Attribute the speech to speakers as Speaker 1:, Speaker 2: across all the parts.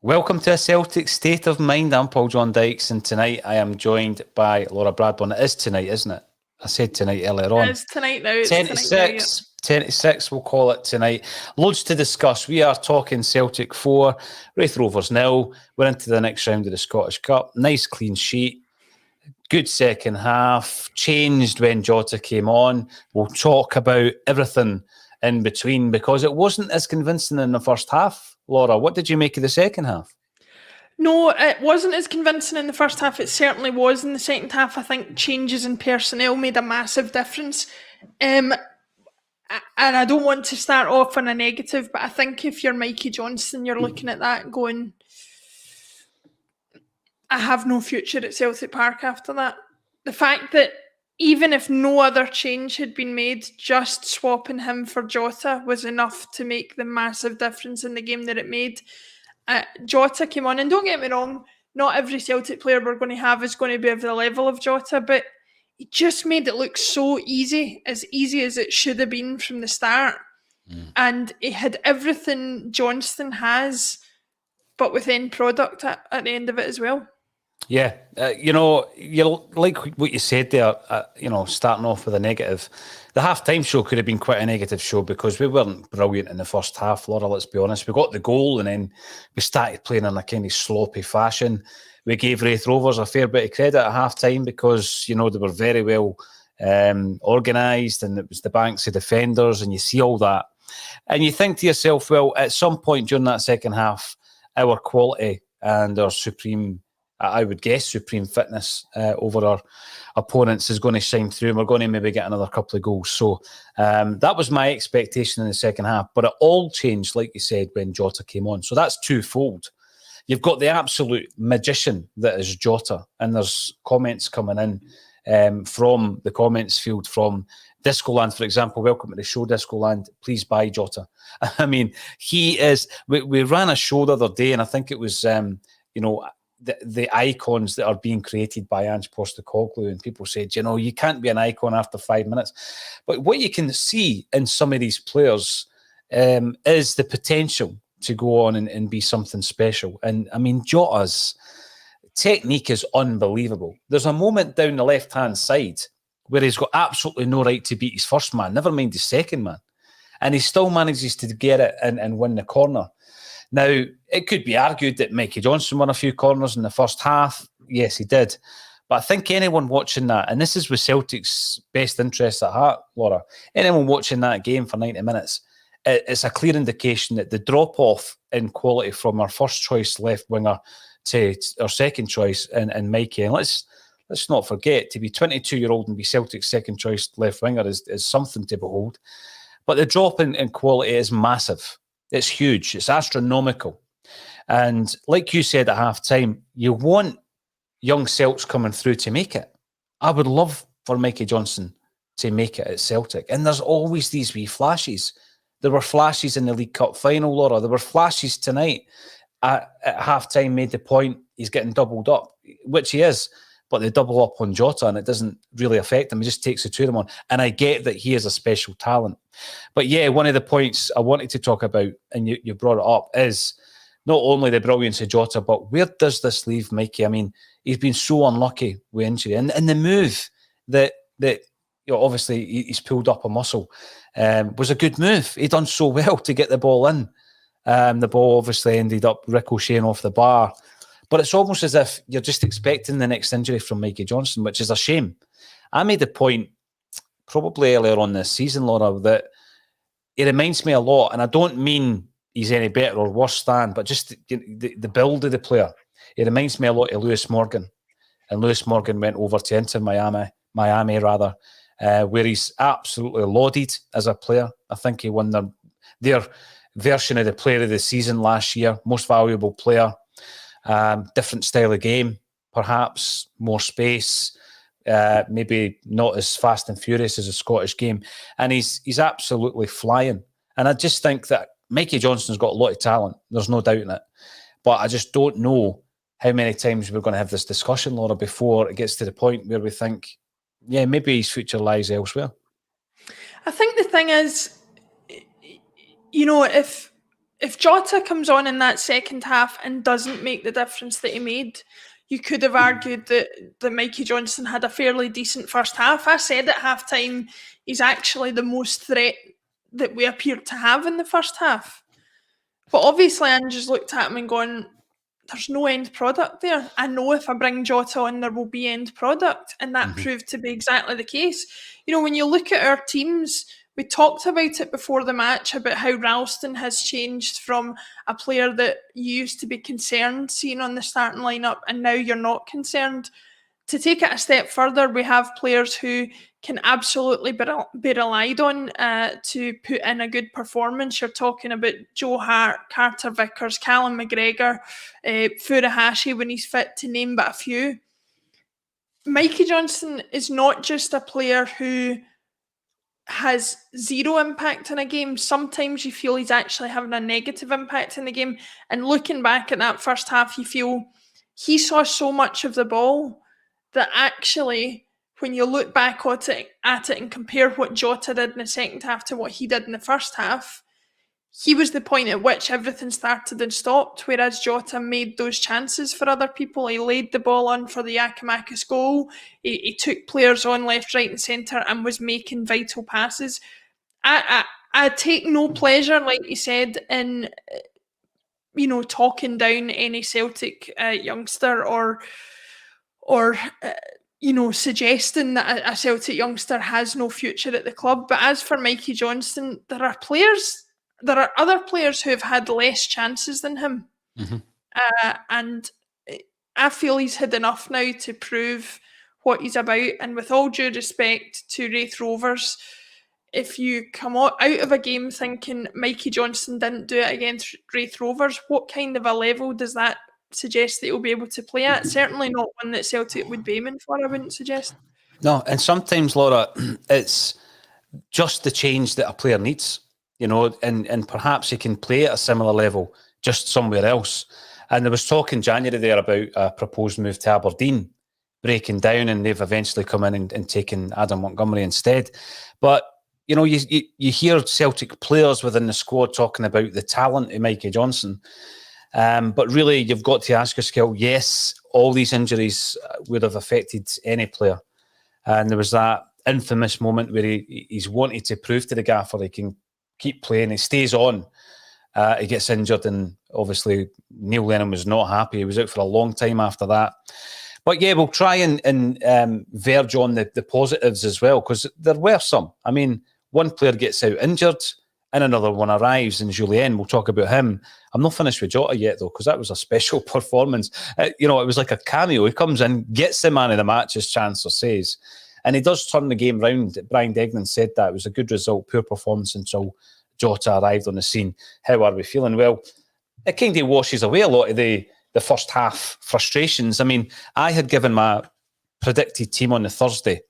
Speaker 1: Welcome to a Celtic State of Mind. I'm Paul John Dykes, and tonight I am joined by Laura Bradburn. It is tonight, isn't it? I said tonight earlier on.
Speaker 2: It's tonight now. It's
Speaker 1: 10 to
Speaker 2: tonight
Speaker 1: 6. 10 to 6, we'll call it tonight. Loads to discuss. We are talking Celtic 4, Raith Rovers 0. We're into the next round of the Scottish Cup. Nice clean sheet. Good second half. Changed when Jota came on. We'll talk about everything in between because it wasn't as convincing in the first half. Laura, what did you make of the second half?
Speaker 2: No, it wasn't as convincing in the first half. It certainly was in the second half. I think changes in personnel made a massive difference. And I don't want to start off on a negative, but I think if you're Mikey Johnston, you're looking at that going, I have no future at Celtic Park after that. The fact that even if no other change had been made, just swapping him for Jota was enough to make the massive difference in the game that it made. Jota came on, and don't get me wrong, not every Celtic player we're going to have is going to be of the level of Jota, but he just made it look so easy as it should have been from the start. And it had everything Johnston has, but with end product at the end of it as well.
Speaker 1: Yeah, you like what you said there, starting off with a negative. The half-time show could have been quite a negative show because we weren't brilliant in the first half, Laura, let's be honest. We got the goal and then we started playing in a kind of sloppy fashion. We gave Raith Rovers a fair bit of credit at half-time because, they were very well organised and it was the banks of defenders and you see all that. And you think to yourself, well, at some point during that second half, our quality and our supreme fitness over our opponents is going to shine through and we're going to maybe get another couple of goals. So that was my expectation in the second half. But it all changed, like you said, when Jota came on. So that's twofold. You've got the absolute magician that is Jota, and there's comments coming in from the comments field from Discoland, for example. Welcome to the show, Discoland. Please buy Jota. I mean, he is... We ran a show the other day, and I think it was, the icons that are being created by Ange Postecoglou, and people said, you can't be an icon after 5 minutes. But what you can see in some of these players is the potential to go on and be something special. And I mean, Jota's technique is unbelievable. There's a moment down the left-hand side where he's got absolutely no right to beat his first man, never mind his second man. And he still manages to get it and win the corner. Now, it could be argued that Mikey Johnston won a few corners in the first half. Yes, he did. But I think anyone watching that, and this is with Celtic's best interests at heart, Laura, anyone watching that game for 90 minutes, it's a clear indication that the drop-off in quality from our first-choice left winger to our second choice and Mikey, and let's not forget, to be 22-year-old and be Celtic's second-choice left winger is something to behold. But the drop in quality is massive. It's huge. It's astronomical. And like you said at half-time, you want young Celts coming through to make it. I would love for Mikey Johnston to make it at Celtic. And there's always these wee flashes. There were flashes in the League Cup final, Laura. There were flashes tonight at half-time, made the point he's getting doubled up, which he is. But they double up on Jota and it doesn't really affect him. He just takes the two of them on. And I get that he is a special talent. But yeah, one of the points I wanted to talk about, and you brought it up, is not only the brilliance of Jota, but where does this leave Mikey? I mean, he's been so unlucky with injury. And the move that obviously he's pulled up a muscle was a good move. He done so well to get the ball in. The ball obviously ended up ricocheting off the bar. But it's almost as if you're just expecting the next injury from Mikey Johnston, which is a shame. I made the point probably earlier on this season, Laura, that he reminds me a lot, and I don't mean he's any better or worse than, but just the build of the player. He reminds me a lot of Lewis Morgan. And Lewis Morgan went over to Inter Miami, where he's absolutely lauded as a player. I think he won their version of the player of the season last year, most valuable player. Different style of game, perhaps more space, maybe not as fast and furious as a Scottish game, and he's absolutely flying. And I just think that Mikey Johnston's got a lot of talent. There's no doubt in it, but I just don't know how many times we're going to have this discussion, Laura, before it gets to the point where we think, yeah, maybe his future lies elsewhere.
Speaker 2: I think the thing is, if if Jota comes on in that second half and doesn't make the difference that he made, you could have argued that Mikey Johnson had a fairly decent first half. I said at halftime he's actually the most threat that we appeared to have in the first half. But obviously Andrew's looked at him and gone, there's no end product there. I know if I bring Jota on, there will be end product. And that proved to be exactly the case. You know, when you look at our teams, we talked about it before the match about how Ralston has changed from a player that you used to be concerned seeing on the starting lineup and now you're not concerned. To take it a step further, we have players who can absolutely be relied on to put in a good performance. You're talking about Joe Hart, Carter Vickers, Callum McGregor, Furuhashi when he's fit, to name but a few. Mikey Johnson is not just a player who has zero impact in a game. Sometimes you feel he's actually having a negative impact in the game. And looking back at that first half, you feel he saw so much of the ball that actually, when you look back at it and compare what Jota did in the second half to what he did in the first half, he was the point at which everything started and stopped, whereas Jota made those chances for other people. He laid the ball on for the Giakoumakis goal. He took players on left, right and centre and was making vital passes. I take no pleasure, like you said, in talking down any Celtic youngster or suggesting that a Celtic youngster has no future at the club. But as for Mikey Johnson, there are other players who have had less chances than him. And I feel he's had enough now to prove what he's about. And with all due respect to Raith Rovers, if you come out of a game thinking Mikey Johnson didn't do it against Raith Rovers, what kind of a level does that suggest that he'll be able to play at? Certainly not one that Celtic would be aiming for, I wouldn't suggest.
Speaker 1: No, and sometimes, Laura, it's just the change that a player needs. And perhaps he can play at a similar level just somewhere else. And there was talk in January there about a proposed move to Aberdeen breaking down, and they've eventually come in and taken Adam Montgomery instead. But, you hear Celtic players within the squad talking about the talent of Mikey Johnson. But really, you've got to ask yourself, yes, all these injuries would have affected any player. And there was that infamous moment where he's wanted to prove to the gaffer he can keep playing. He stays on. He gets injured, and obviously Neil Lennon was not happy. He was out for a long time after that. But yeah, we'll try and verge on the positives as well, because there were some. I mean, one player gets out injured and another one arrives, and Julien, we'll talk about him. I'm not finished with Jota yet, though, because that was a special performance. It was like a cameo. He comes in, gets the man of the match, as Chancellor says, and he does turn the game round. Brian Degnan said that. It was a good result, poor performance until Jota arrived on the scene. How are we feeling? Well, it kind of washes away a lot of the first half frustrations. I mean, I had given my predicted team on the Thursday,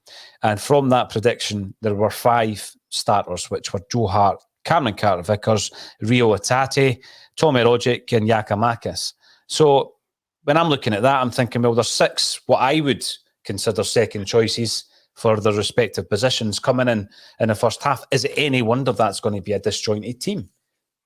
Speaker 1: and from that prediction, there were 5 starters, which were Joe Hart, Cameron Carter-Vickers, Rio Hatate, Tommy Rogic and Giakoumakis. So when I'm looking at that, I'm thinking, well, there's 6 what I would consider second choices for their respective positions coming in the first half. Is it any wonder that's going to be a disjointed team?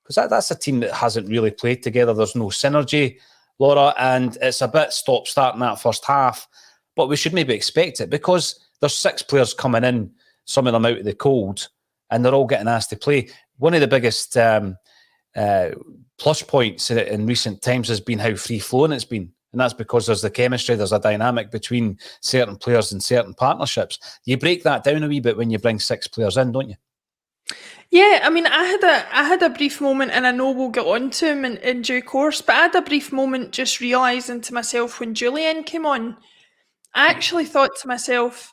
Speaker 1: Because that's a team that hasn't really played together. There's no synergy, Laura, and it's a bit stop-start in that first half. But we should maybe expect it, because there's 6 players coming in, some of them out of the cold, and they're all getting asked to play. One of the biggest plus points in recent times has been how free-flowing it's been. And that's because there's the chemistry, there's a dynamic between certain players and certain partnerships. You break that down a wee bit when you bring 6 players in, don't you?
Speaker 2: Yeah, I mean, I had a brief moment, and I know we'll get on to him in due course, but I had a brief moment just realising to myself when Julien came on, I actually thought to myself,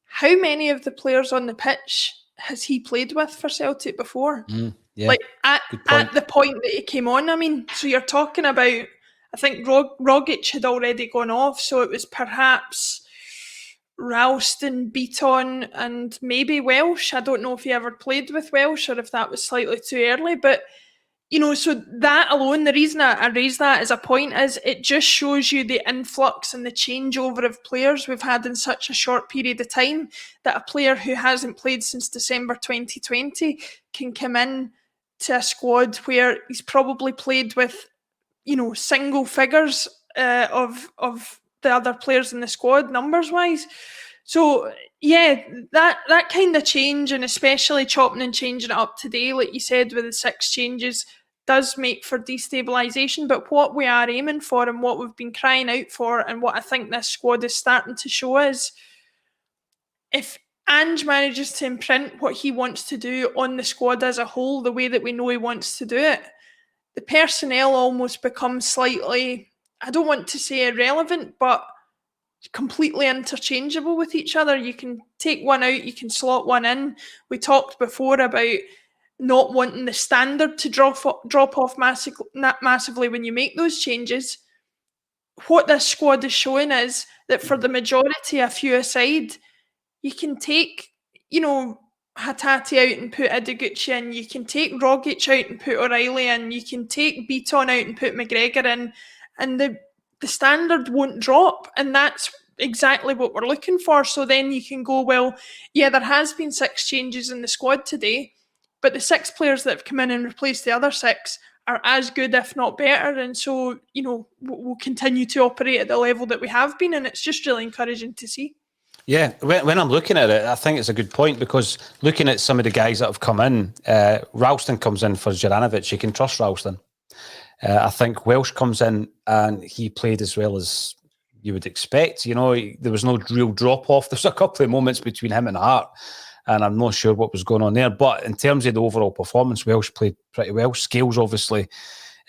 Speaker 2: how many of the players on the pitch has he played with for Celtic before?
Speaker 1: Yeah,
Speaker 2: like at the point that he came on. I mean, so you're talking about, I think Rogic had already gone off, so it was perhaps Ralston, Beaton, and maybe Welsh. I don't know if he ever played with Welsh or if that was slightly too early, but so that alone, the reason I raise that as a point is it just shows you the influx and the changeover of players we've had in such a short period of time, that a player who hasn't played since December 2020 can come in to a squad where he's probably played with, single figures of the other players in the squad, numbers wise. So yeah, that kind of change, and especially chopping and changing it up today, like you said, with the 6 changes, does make for destabilisation. But what we are aiming for, and what we've been crying out for, and what I think this squad is starting to show is, if Ange manages to imprint what he wants to do on the squad as a whole, the way that we know he wants to do it, the personnel almost becomes slightly, I don't want to say irrelevant, but completely interchangeable with each other. You can take one out, you can slot one in. We talked before about not wanting the standard to drop off massively when you make those changes. What this squad is showing is that for the majority, a few aside, you can take, Hatate out and put Ideguchi in. You can take Rogic out and put O'Reilly in. You can take Beaton out and put McGregor in. And the standard won't drop. And that's exactly what we're looking for. So then you can go, well, yeah, there has been 6 changes in the squad today, but the 6 players that have come in and replaced the other 6 are as good, if not better. And so, we'll continue to operate at the level that we have been. And it's just really encouraging to see.
Speaker 1: Yeah, when I'm looking at it, I think it's a good point, because looking at some of the guys that have come in, Ralston comes in for Juranovic. You can trust Ralston. I think Welsh comes in and he played as well as you would expect. There was no real drop-off. There's a couple of moments between him and Hart, and I'm not sure what was going on there. But in terms of the overall performance, Welsh played pretty well. Scales obviously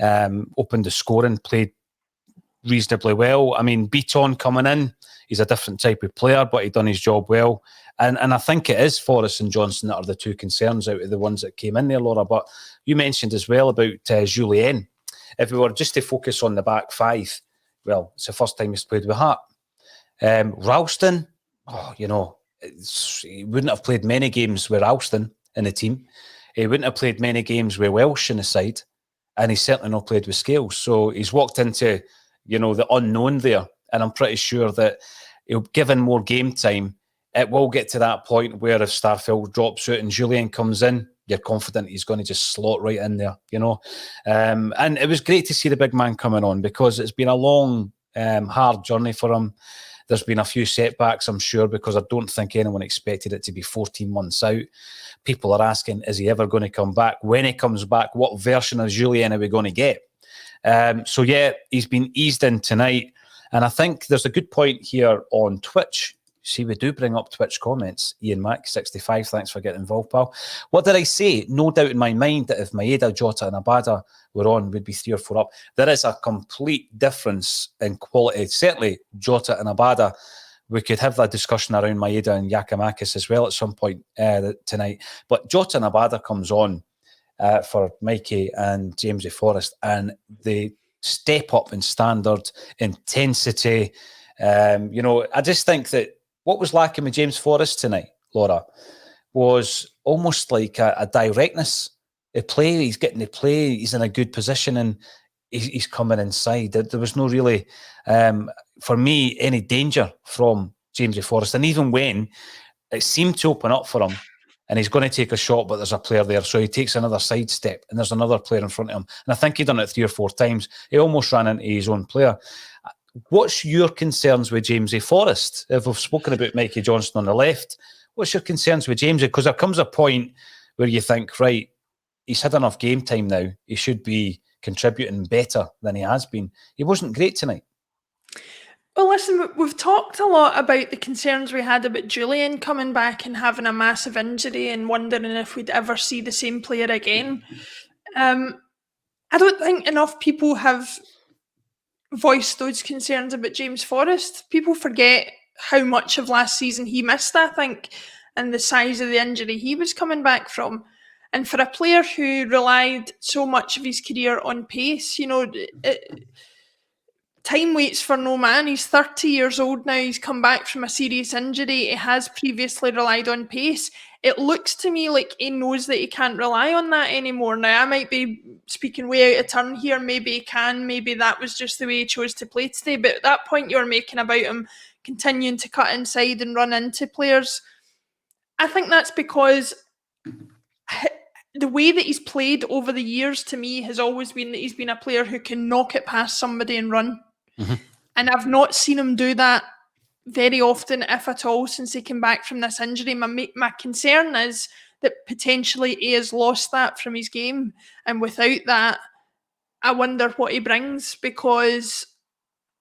Speaker 1: opened the scoring, played reasonably well. I mean, Beaton coming in, he's a different type of player, but he done his job well. And I think it is Forrest and Johnson that are the 2 concerns out of the ones that came in there, Laura. But you mentioned as well about Julien. If we were just to focus on the back 5, well, it's the first time he's played with Hart. Ralston, he wouldn't have played many games with Ralston in the team. He wouldn't have played many games with Welsh in the side. And he's certainly not played with Scales. So he's walked into, the unknown there. And I'm pretty sure that he'll give him more game time. It will get to that point where if Starfield drops out and Julien comes in, you're confident he's going to just slot right in there, And it was great to see the big man coming on, because it's been a long, hard journey for him. There's been a few setbacks, I'm sure, because I don't think anyone expected it to be 14 months out. People are asking, is he ever going to come back? When he comes back, what version of Julien are we going to get? So yeah, he's been eased in tonight. And I think there's a good point here on Twitch. See, we do bring up Twitch comments. Ian Mack, 65, thanks for getting involved, pal. What did I say? No doubt in my mind that if Maeda, Jota and Abada were on, we'd be 3 or 4 up. There is a complete difference in quality. Certainly, Jota and Abada. We could have that discussion around Maeda and Giakoumakis as well at some point tonight. But Jota and Abada comes on for Mikey and Jamesy Forrest, and they step up in standard, intensity. I just think that what was lacking with James Forrest tonight, Laura, was almost like a directness. The play, he's getting the play, he's in a good position, and he's coming inside. There was no really, for me, any danger from Jamesy Forrest. And even when it seemed to open up for him, and he's going to take a shot, but there's a player there, so he takes another sidestep, and there's another player in front of him. And I think he'd done it 3 or 4 times. He almost ran into his own player. What's your concerns with Jamesy Forrest? If we've spoken about Mikey Johnson on the left, what's your concerns with Jamesy? Because there comes a point where you think, right, he's had enough game time now. He should be contributing better than he has been. He wasn't great tonight.
Speaker 2: Well, listen, we've talked a lot about the concerns we had about Julien coming back and having a massive injury and wondering if we'd ever see the same player again. I don't think enough people have voiced those concerns about James Forrest. People forget how much of last season he missed, I think, and the size of the injury he was coming back from. And for a player who relied so much of his career on pace, time waits for no man. He's 30 years old now. He's come back from a serious injury. He has previously relied on pace. It looks to me like he knows that he can't rely on that anymore. Now, I might be speaking way out of turn here. Maybe he can. Maybe that was just the way he chose to play today. But that point you're making about him continuing to cut inside and run into players, I think that's because the way that he's played over the years to me has always been that he's been a player who can knock it past somebody and run.
Speaker 1: Mm-hmm.
Speaker 2: And I've not seen him do that very often, if at all, since he came back from this injury. My concern is that potentially he has lost that from his game. And without that, I wonder what he brings, because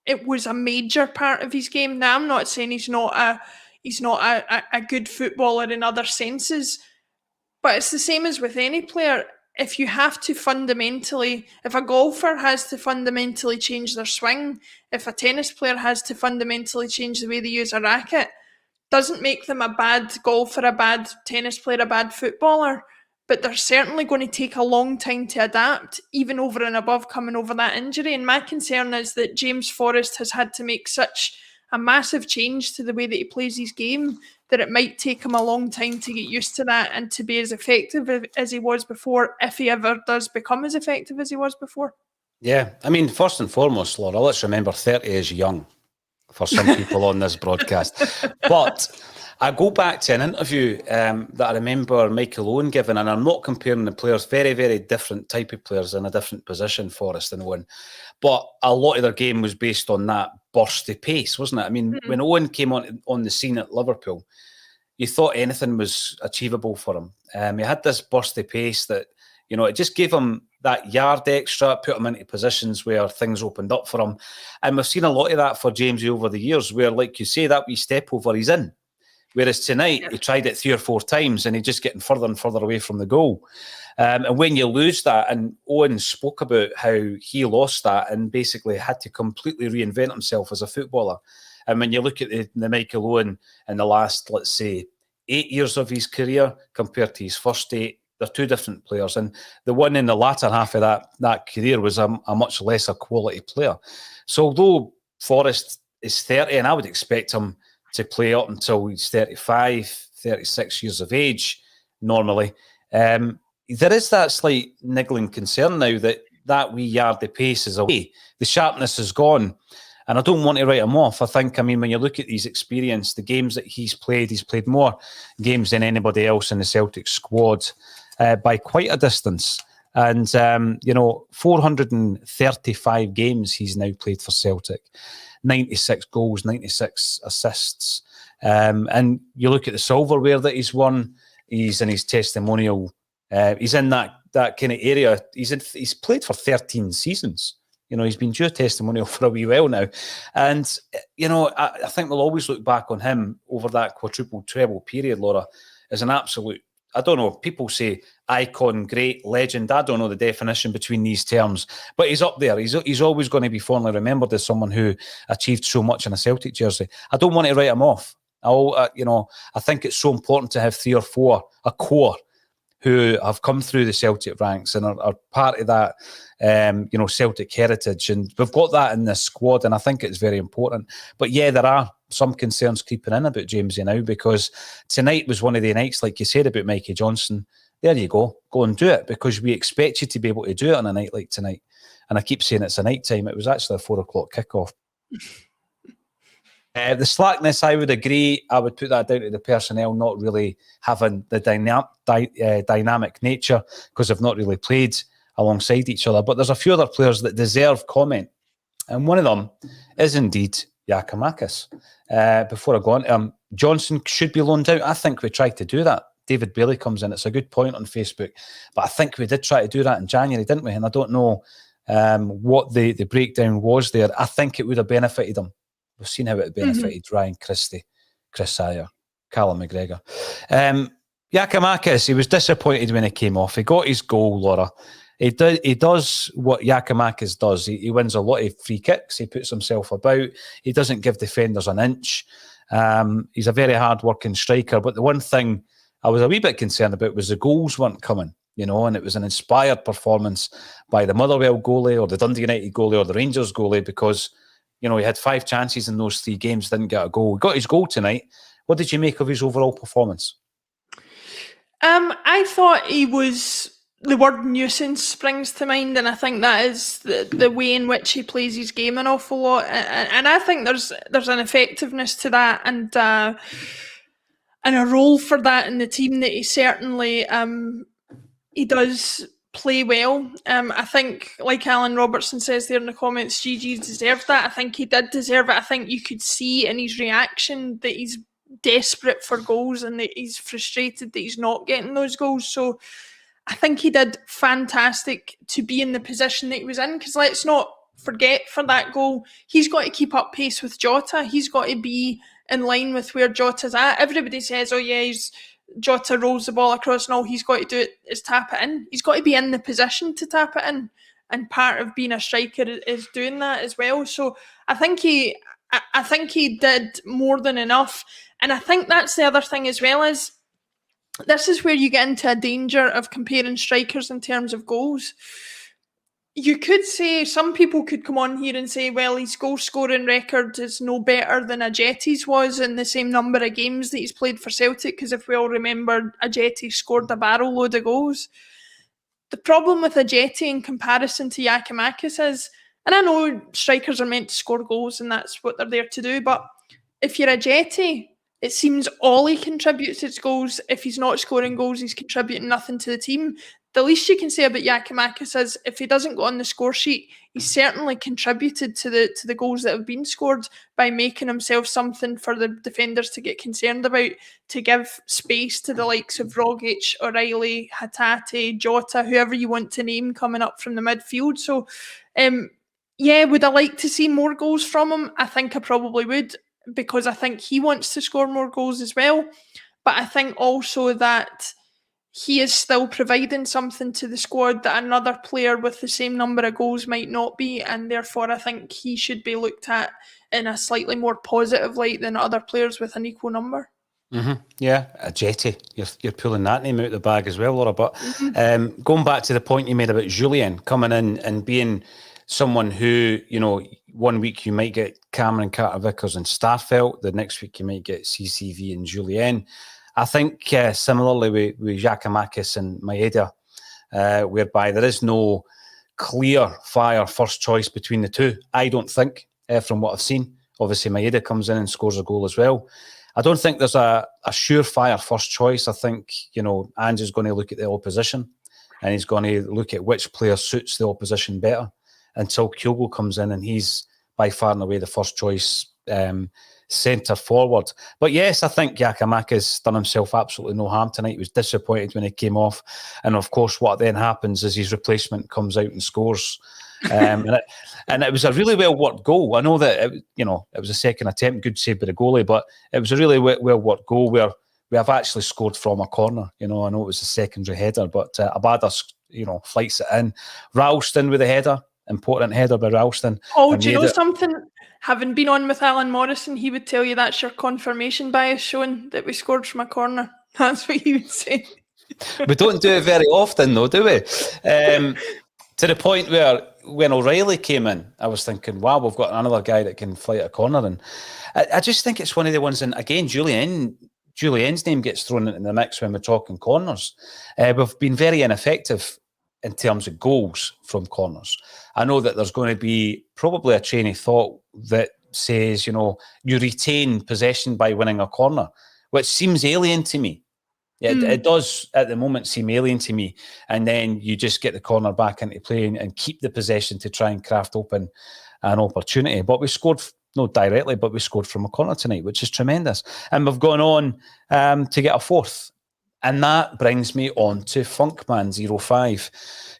Speaker 2: it was a major part of his game. Now, I'm not saying he's not a good footballer in other senses, but it's the same as with any player. If you have to fundamentally, if a golfer has to fundamentally change their swing, if a tennis player has to fundamentally change the way they use a racket, doesn't make them a bad golfer, a bad tennis player, a bad footballer. But they're certainly going to take a long time to adapt, even over and above coming over that injury. And my concern is that James Forrest has had to make such a massive change to the way that he plays his game that it might take him a long time to get used to that and to be as effective as he was before, if he ever does become as effective as he was before.
Speaker 1: Yeah, I mean, first and foremost, Laura, let's remember 30 is young for some people on this broadcast. But I go back to an interview that I remember Michael Owen giving, and I'm not comparing the players, very, very different type of players in a different position, Forrest and Owen. But a lot of their game was based on that bursty pace, wasn't it? I mean, when Owen came on the scene at Liverpool, you thought anything was achievable for him. He had this bursty pace that, you know, it just gave him that yard extra, put him into positions where things opened up for him. And we've seen a lot of that for Jamesy over the years, where, like you say, that wee step over, he's in. Whereas tonight, he tried it 3 or 4 times and he's just getting further and further away from the goal. And when you lose that, and Owen spoke about how he lost that and basically had to completely reinvent himself as a footballer. And when you look at the Michael Owen in the last, let's say, 8 years of his career compared to his first 8, they're 2 different players. And the one in the latter half of that career was a much lesser quality player. So although Forrest is 30, and I would expect him to play up until he's 35, 36 years of age, normally, there is that slight niggling concern now that wee yardie pace is away. The sharpness is gone. And I don't want to write him off. I think, I mean, when you look at his experience, the games that he's played more games than anybody else in the Celtic squad by quite a distance. And, 435 games he's now played for Celtic. 96 goals, 96 assists. And you look at the silverware that he's won, he's in his testimonial. He's in that kind of area. He's played for 13 seasons. You know, he's been due testimonial for a wee while now. And, I think we'll always look back on him over that quadruple treble period, Laura, as an absolute, I don't know, people say icon, great, legend. I don't know the definition between these terms, but he's up there. He's always going to be fondly remembered as someone who achieved so much in a Celtic jersey. I don't want to write him off. I think it's so important to have 3 or 4, a core, who have come through the Celtic ranks and are part of that, Celtic heritage. And we've got that in this squad, and I think it's very important. But yeah, there are some concerns creeping in about Jamesy now, because tonight was one of the nights, like you said about Mikey Johnson. There you go and do it, because we expect you to be able to do it on a night like tonight. And I keep saying it's a night time. It was actually a 4 o'clock kickoff. The slackness, I would agree. I would put that down to the personnel not really having the dynamic nature, because they've not really played alongside each other. But there's a few other players that deserve comment. And one of them is indeed Giakoumakis. Before I go on, Johnson should be loaned out. I think we tried to do that. David Bailey comes in. It's a good point on Facebook. But I think we did try to do that in January, didn't we? And I don't know what the breakdown was there. I think it would have benefited him. We've seen how it benefited Ryan Christie, Chris Ayer, Callum McGregor. Giakoumakis, he was disappointed when he came off. He got his goal, Laura. He does what Giakoumakis does. He wins a lot of free kicks. He puts himself about. He doesn't give defenders an inch. He's a very hard-working striker. But the one thing I was a wee bit concerned about was the goals weren't coming, and it was an inspired performance by the Motherwell goalie or the Dundee United goalie or the Rangers goalie, because he had 5 chances in those 3 games, didn't get a goal. He got his goal tonight. What did you make of his overall performance?
Speaker 2: I thought he was... The word nuisance springs to mind, and I think that is the way in which he plays his game an awful lot. And I think there's an effectiveness to that, and a role for that in the team that he certainly he does play well. I think, like Alan Robertson says there in the comments, GG deserved that. I think he did deserve it. I think you could see in his reaction that he's desperate for goals and that he's frustrated that he's not getting those goals. So I think he did fantastic to be in the position that he was in, because let's not forget, for that goal, he's got to keep up pace with Jota. He's got to be in line with where Jota's at. Everybody says, oh yeah, Jota rolls the ball across, and all he's got to do is tap it in. He's got to be in the position to tap it in, and part of being a striker is doing that as well. So I think he did more than enough, and I think that's the other thing as well, is this is where you get into a danger of comparing strikers in terms of goals. You could say, some people could come on here and say, well, his goal scoring record is no better than Ajeti's was in the same number of games that he's played for Celtic, because if we all remember, Ajeti scored a barrel load of goals. The problem with Ajeti in comparison to Giakoumakis is, and I know strikers are meant to score goals and that's what they're there to do, but if you're Ajeti, it seems all he contributes is goals. If he's not scoring goals, he's contributing nothing to the team. The least you can say about Giakoumakis is, if he doesn't go on the score sheet, he's certainly contributed to the goals that have been scored by making himself something for the defenders to get concerned about, to give space to the likes of Rogic, O'Reilly, Hatate, Jota, whoever you want to name coming up from the midfield. So, yeah, would I like to see more goals from him? I think I probably would, because I think he wants to score more goals as well. But I think also that he is still providing something to the squad that another player with the same number of goals might not be, and therefore I think he should be looked at in a slightly more positive light than other players with an equal number.
Speaker 1: Mm-hmm. Yeah, Ajeti. You're pulling that name out of the bag as well, Laura. But going back to the point you made about Jullien coming in and being someone who, you know, 1 week you might get Cameron Carter-Vickers and Starfelt, the next week you might get CCV and Jullien. I think similarly with Giakoumakis and Maeda, whereby there is no clear fire first choice between the two. I don't think, from what I've seen. Obviously, Maeda comes in and scores a goal as well. I don't think there's a surefire first choice. I think, you know, Ange is going to look at the opposition and he's going to look at which player suits the opposition better until Kyogo comes in and he's by far and away the first choice centre forward. But yes, I think Giakoumakis done himself absolutely no harm tonight. He was disappointed when he came off, and of course what then happens is his replacement comes out and scores. And it was a really well worked goal. I know that it was a second attempt, good save by the goalie, but it was a really well worked goal where we have actually scored from a corner. You know, I know it was a secondary header, but Abada, flights it in. Ralston with a header. Important header by Ralston.
Speaker 2: Oh, do you know something? Having been on with Alan Morrison, he would tell you that's your confirmation bias showing that we scored from a corner. That's what he would say.
Speaker 1: We don't do it very often, though, do we? To the point where when O'Reilly came in, I was thinking, wow, we've got another guy that can flight a corner. And I just think it's one of the ones, and again, Jullien's name gets thrown into the mix when we're talking corners. We've been very ineffective in terms of goals from corners. I know that there's going to be probably a train of thought that says, you retain possession by winning a corner, which seems alien to me. It does at the moment seem alien to me. And then you just get the corner back into play and keep the possession to try and craft open an opportunity. But we scored, not directly, but we scored from a corner tonight, which is tremendous. And we've gone on to get a fourth. And that brings me on to Funkman05.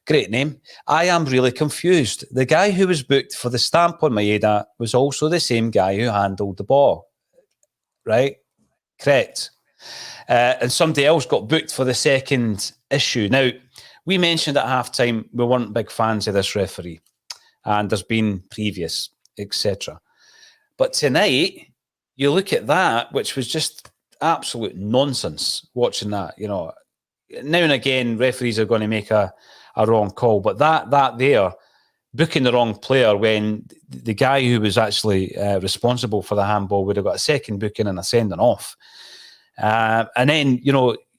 Speaker 1: Great name. I am really confused. The guy who was booked for the stamp on Maeda was also the same guy who handled the ball. Right? Correct. And somebody else got booked for the second issue. Now, we mentioned at halftime we weren't big fans of this referee. And there's been previous, etc. But tonight, you look at that, which was just absolute nonsense watching that. Now and again referees are going to make a wrong call, but that there, booking the wrong player when the guy who was actually responsible for the handball would have got a second booking and a sending off, and then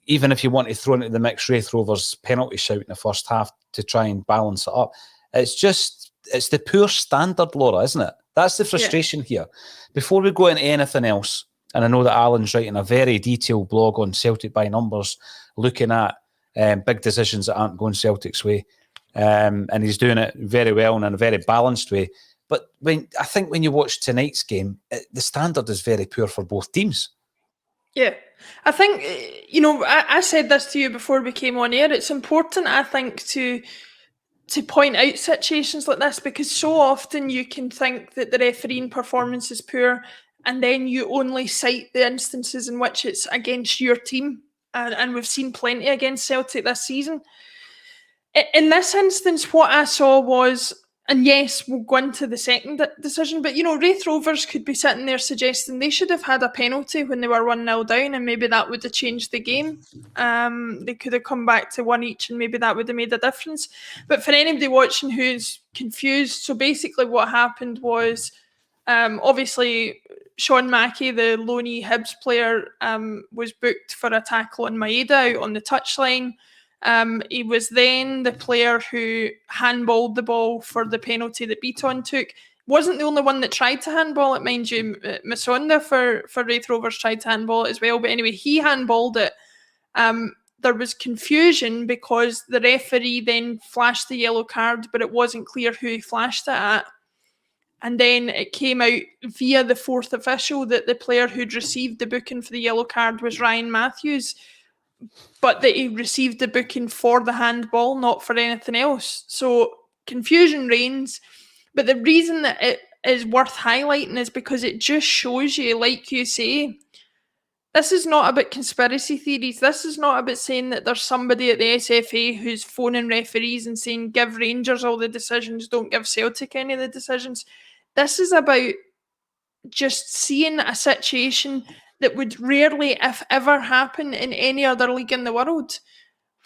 Speaker 1: even if you want to throw into the mix Raith Rovers penalty shout in the first half to try and balance it up, it's the poor standard, Laura, isn't it? That's the frustration here. Before we go into anything else, and I know that Alan's writing a very detailed blog on Celtic by Numbers, looking at big decisions that aren't going Celtic's way. And he's doing it very well and in a very balanced way. But I think when you watch tonight's game, the standard is very poor for both teams.
Speaker 2: Yeah. I think, I said this to you before we came on air. It's important, I think, to point out situations like this, because so often you can think that the refereeing performance is poor and then you only cite the instances in which it's against your team. And we've seen plenty against Celtic this season. In this instance, what I saw was, and yes, we'll go into the second decision, but, Raith Rovers could be sitting there suggesting they should have had a penalty when they were 1-0 down, and maybe that would have changed the game. They could have come back to 1 each, and maybe that would have made a difference. But for anybody watching who's confused, so basically what happened was, obviously, Sean Mackey, the loanee Hibs player, was booked for a tackle on Maeda out on the touchline. He was then the player who handballed the ball for the penalty that Beaton took. Wasn't the only one that tried to handball it, mind you. Masonda for Raith Rovers tried to handball it as well. But anyway, he handballed it. There was confusion because the referee then flashed the yellow card, but it wasn't clear who he flashed it at. And then it came out via the fourth official that the player who'd received the booking for the yellow card was Ryan Matthews, but that he received the booking for the handball, not for anything else. So confusion reigns. But the reason that it is worth highlighting is because it just shows you, like you say, this is not about conspiracy theories. This is not about saying that there's somebody at the SFA who's phoning referees and saying, give Rangers all the decisions, don't give Celtic any of the decisions. This is about just seeing a situation that would rarely, if ever, happen in any other league in the world,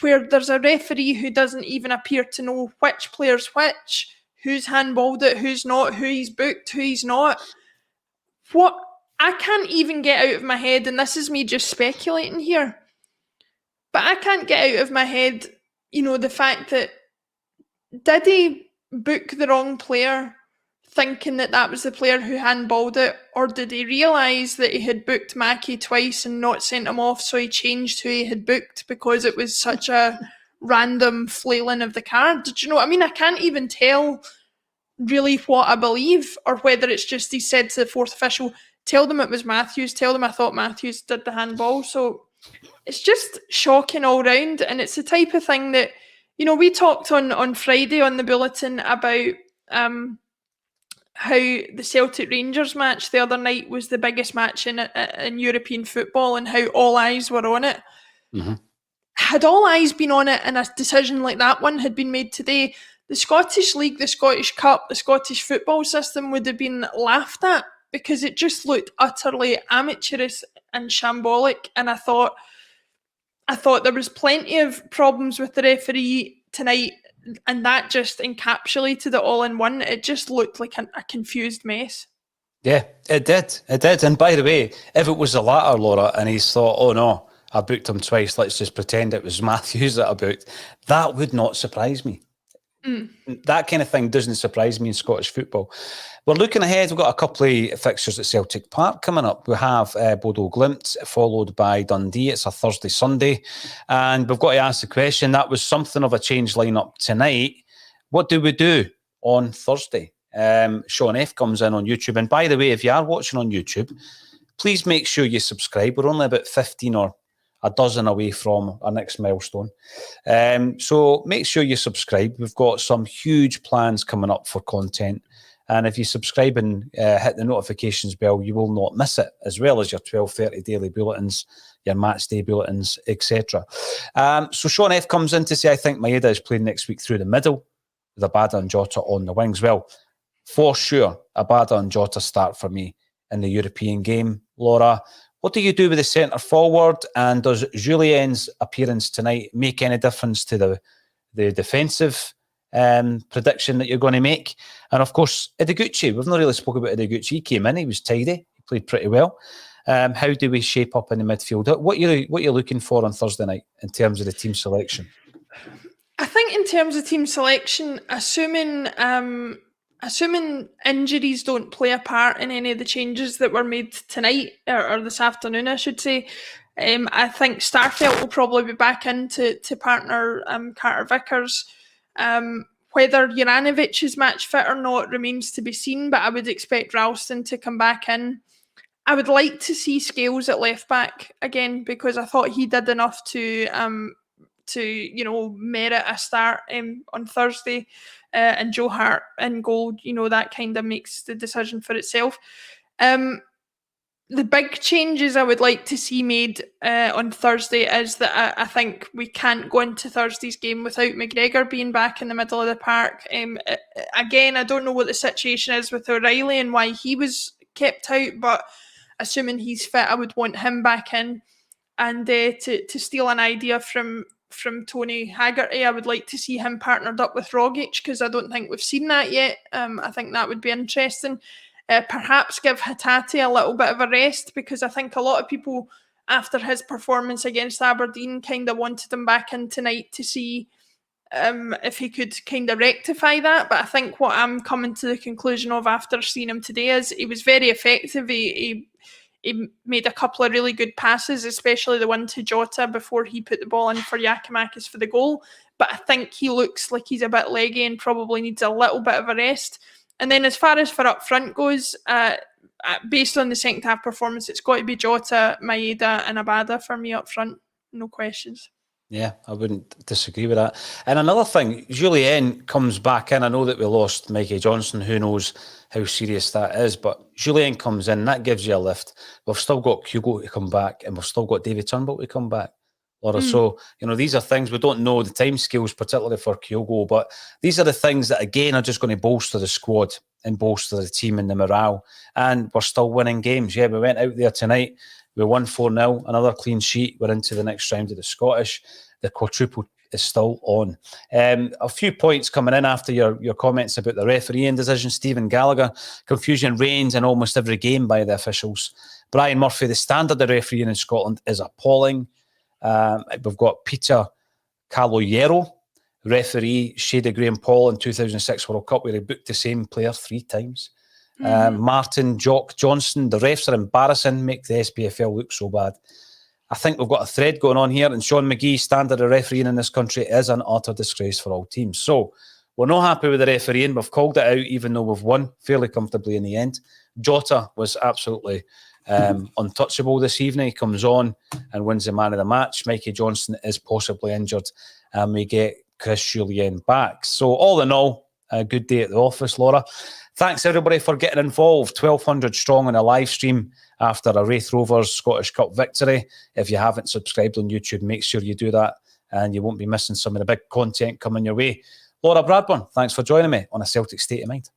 Speaker 2: where there's a referee who doesn't even appear to know which player's which, who's handballed it, who's not, who he's booked, who he's not. What I can't even get out of my head, and this is me just speculating here, but I can't get out of my head, the fact that did he book the wrong player thinking that was the player who handballed it, or did he realise that he had booked Mackey twice and not sent him off, so he changed who he had booked because it was such a random flailing of the card? Do you know what I mean? I can't even tell really what I believe, or whether it's just he said to the fourth official, tell them it was Matthews, tell them I thought Matthews did the handball. So it's just shocking all round, and it's the type of thing that, we talked on Friday on the bulletin about how the Celtic Rangers match the other night was the biggest match in European football, and how all eyes were on it.
Speaker 1: Mm-hmm.
Speaker 2: Had all eyes been on it and a decision like that one had been made today, the Scottish League, the Scottish Cup, the Scottish football system would have been laughed at, because it just looked utterly amateurish and shambolic. And I thought there was plenty of problems with the referee tonight, and that just encapsulated it all in one. It just looked like a confused mess.
Speaker 1: Yeah, it did. It did. And by the way, if it was the latter, Laura, and he's thought, oh no, I booked him twice, let's just pretend it was Matthews that I booked, that would not surprise me. That kind of thing doesn't surprise me in Scottish football. We're looking ahead. We've got a couple of fixtures at Celtic Park coming up. We have Bodo Glimt, followed by Dundee. It's a Thursday, Sunday. And we've got to ask the question, that was something of a change lineup tonight. What do we do on Thursday? Sean F comes in on YouTube. And by the way, if you are watching on YouTube, please make sure you subscribe. We're only about 15 or a dozen away from our next milestone. So make sure you subscribe. We've got some huge plans coming up for content. And if you subscribe and hit the notifications bell, you will not miss it, as well as your 12:30 daily bulletins, your match day bulletins, etc. So Sean F comes in to say, I think Maeda is playing next week through the middle with Abada and Jota on the wings. Well, for sure, Abada and Jota start for me in the European game. Laura, what do you do with the centre forward? And does Julien's appearance tonight make any difference to the defensive prediction that you're going to make? And of course, Ideguchi. We've not really spoken about Ideguchi. He came in, he was tidy, he played pretty well. How do we shape up in the midfield? What are you looking for on Thursday night in terms of the team selection?
Speaker 2: I think in terms of team selection, assuming injuries don't play a part in any of the changes that were made tonight or this afternoon, I should say, I think Starfelt will probably be back in to partner Carter Vickers. Whether Juranovic is match fit or not remains to be seen, but I would expect Ralston to come back in. I would like to see Scales at left back again, because I thought he did enough to merit a start on Thursday, and Joe Hart in goal. That kind of makes the decision for itself. The big changes I would like to see made on Thursday is that I think we can't go into Thursday's game without McGregor being back in the middle of the park. Again, I don't know what the situation is with O'Reilly and why he was kept out, but assuming he's fit, I would want him back in. And to steal an idea from Tony Haggerty, I would like to see him partnered up with Rogic, because I don't think we've seen that yet. I think that would be interesting. Perhaps give Hatate a little bit of a rest, because I think a lot of people, after his performance against Aberdeen, kind of wanted him back in tonight to see if he could kind of rectify that. But I think what I'm coming to the conclusion of after seeing him today is he was very effective. He made a couple of really good passes, especially the one to Jota before he put the ball in for Giakoumakis for the goal. But I think he looks like he's a bit leggy and probably needs a little bit of a rest. And then as far as for up front goes, based on the second half performance, it's got to be Jota, Maeda and Abada for me up front. No questions.
Speaker 1: Yeah, I wouldn't disagree with that. And another thing, Julien comes back in. I know that we lost Mikey Johnson. Who knows how serious that is? But Julien comes in. That gives you a lift. We've still got Kyogo to come back, and we've still got David Turnbull to come back. Laura. So, these are things we don't know the timescales, particularly for Kyogo, but these are the things that, again, are just going to bolster the squad and bolster the team and the morale. And we're still winning games. Yeah, we went out there tonight. We won 4-0, another clean sheet. We're into the next round of the Scottish. The quadruple is still on. A few points coming in after your comments about the refereeing decision. Stephen Gallagher, confusion reigns in almost every game by the officials. Brian Murphy, the standard of refereeing in Scotland is appalling. We've got Peter Caloyero, referee, Shada Graham Paul in 2006 World Cup, where he booked the same player 3 times. Martin Jock Johnson, the refs are embarrassing, make the SPFL look so bad. I think we've got a thread going on here, and Sean McGee, standard of refereeing in this country, is an utter disgrace for all teams. So we're not happy with the refereeing. We've called it out, even though we've won fairly comfortably in the end. Jota was absolutely untouchable this evening. He comes on and wins the man of the match. Mikey Johnson is possibly injured, and we get Chris Julien back. So all in all, a good day at the office, Laura. Thanks everybody for getting involved. 1,200 strong on a live stream after a Raith Rovers Scottish Cup victory. If you haven't subscribed on YouTube, make sure you do that, and you won't be missing some of the big content coming your way. Laura Bradburn, thanks for joining me on A Celtic State of Mind.